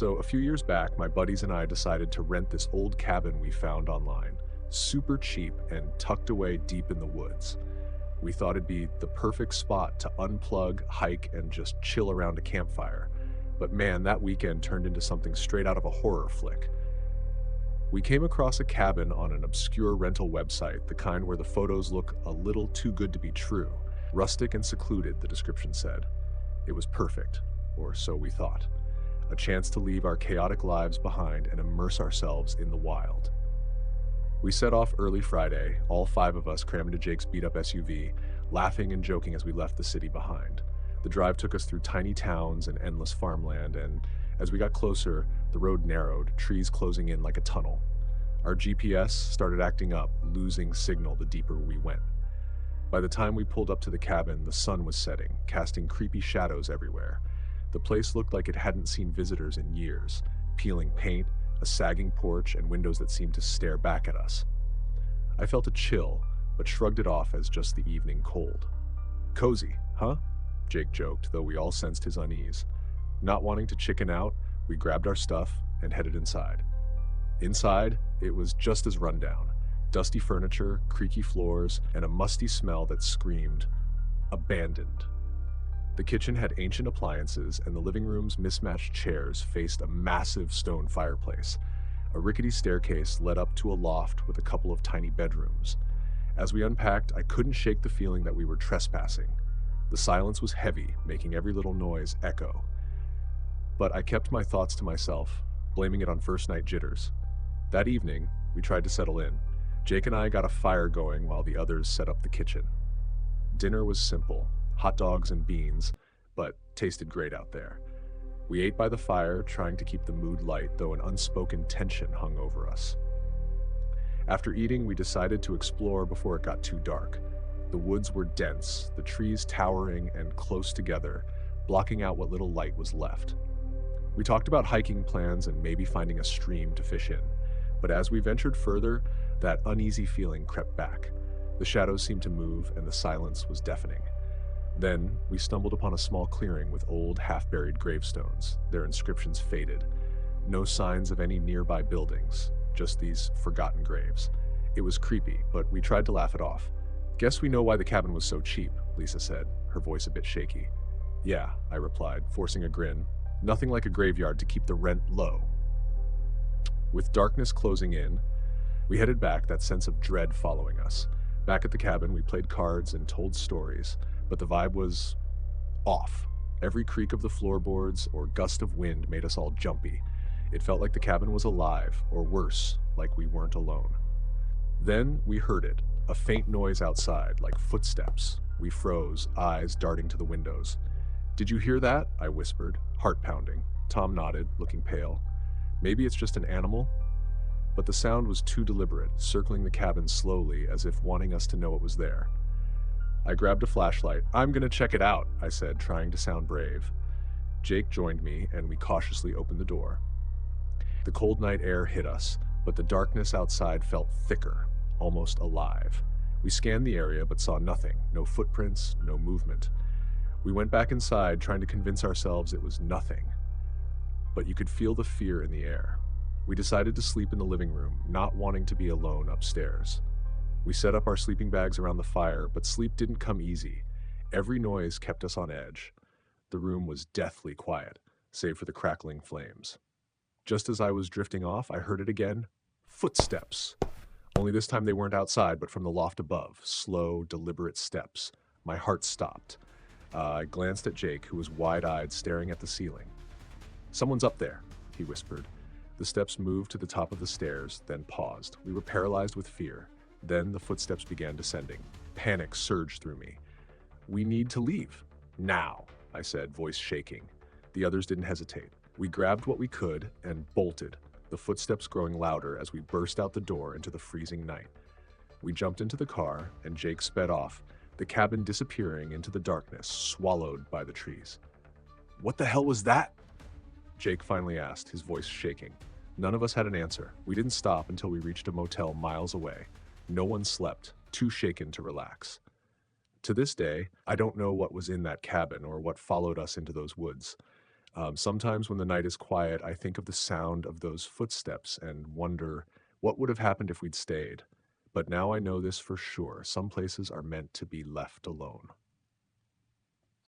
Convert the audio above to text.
So, a few years back, my buddies and I decided to rent this old cabin we found online. Super cheap and tucked away deep in the woods. We thought it'd be the perfect spot to unplug, hike, and just chill around a campfire. But man, that weekend turned into something straight out of a horror flick. We came across a cabin on an obscure rental website, the kind where the photos look a little too good to be true. Rustic and secluded, the description said. It was perfect, or so we thought. A chance to leave our chaotic lives behind and immerse ourselves in the wild. We set off early Friday, all five of us crammed into Jake's beat-up SUV, laughing and joking as we left the city behind. The drive took us through tiny towns and endless farmland, and as we got closer, the road narrowed, trees closing in like a tunnel. Our GPS started acting up, losing signal the deeper we went. By the time we pulled up to the cabin, the sun was setting, casting creepy shadows everywhere. The place looked like it hadn't seen visitors in years, peeling paint, a sagging porch, and windows that seemed to stare back at us. I felt a chill, but shrugged it off as just the evening cold. Cozy, huh? Jake joked, though we all sensed his unease. Not wanting to chicken out, we grabbed our stuff and headed inside. Inside, it was just as rundown. Dusty furniture, creaky floors, and a musty smell that screamed, abandoned. The kitchen had ancient appliances, and the living room's mismatched chairs faced a massive stone fireplace. A rickety staircase led up to a loft with a couple of tiny bedrooms. As we unpacked, I couldn't shake the feeling that we were trespassing. The silence was heavy, making every little noise echo. But I kept my thoughts to myself, blaming it on first night jitters. That evening, we tried to settle in. Jake and I got a fire going while the others set up the kitchen. Dinner was simple, hot dogs and beans, but tasted great out there. We ate by the fire, trying to keep the mood light, though an unspoken tension hung over us. After eating, we decided to explore before it got too dark. The woods were dense, the trees towering and close together, blocking out what little light was left. We talked about hiking plans and maybe finding a stream to fish in, but as we ventured further, that uneasy feeling crept back. The shadows seemed to move and the silence was deafening. Then, we stumbled upon a small clearing with old, half-buried gravestones, their inscriptions faded. No signs of any nearby buildings, just these forgotten graves. It was creepy, but we tried to laugh it off. "Guess we know why the cabin was so cheap," Lisa said, her voice a bit shaky. "Yeah," I replied, forcing a grin. "Nothing like a graveyard to keep the rent low." With darkness closing in, we headed back, that sense of dread following us. Back at the cabin, we played cards and told stories, but the vibe was off. Every creak of the floorboards or gust of wind made us all jumpy. It felt like the cabin was alive, or worse, like we weren't alone. Then we heard it, a faint noise outside, like footsteps. We froze, eyes darting to the windows. "Did you hear that?" I whispered, heart pounding. Tom nodded, looking pale. "Maybe it's just an animal?" But the sound was too deliberate, circling the cabin slowly as if wanting us to know it was there. I grabbed a flashlight. "I'm gonna check it out," I said, trying to sound brave. Jake joined me, and we cautiously opened the door. The cold night air hit us, but the darkness outside felt thicker, almost alive. We scanned the area but saw nothing, no footprints, no movement. We went back inside, trying to convince ourselves it was nothing. But you could feel the fear in the air. We decided to sleep in the living room, not wanting to be alone upstairs. We set up our sleeping bags around the fire, but sleep didn't come easy. Every noise kept us on edge. The room was deathly quiet, save for the crackling flames. Just as I was drifting off, I heard it again. Footsteps. Only this time they weren't outside, but from the loft above. Slow, deliberate steps. My heart stopped. I glanced at Jake, who was wide-eyed, staring at the ceiling. "Someone's up there," he whispered. The steps moved to the top of the stairs, then paused. We were paralyzed with fear. Then the footsteps began descending. Panic surged through me. "We need to leave. Now," I said, voice shaking. The others didn't hesitate. We grabbed what we could and bolted, the footsteps growing louder as we burst out the door into the freezing night. We jumped into the car, and Jake sped off, the cabin disappearing into the darkness, swallowed by the trees. "What the hell was that?" Jake finally asked, his voice shaking. None of us had an answer. We didn't stop until we reached a motel miles away. No one slept, too shaken to relax. To this day, I don't know what was in that cabin or what followed us into those woods. Sometimes when the night is quiet, I think of the sound of those footsteps and wonder what would have happened if we'd stayed. But now I know this for sure. Some places are meant to be left alone.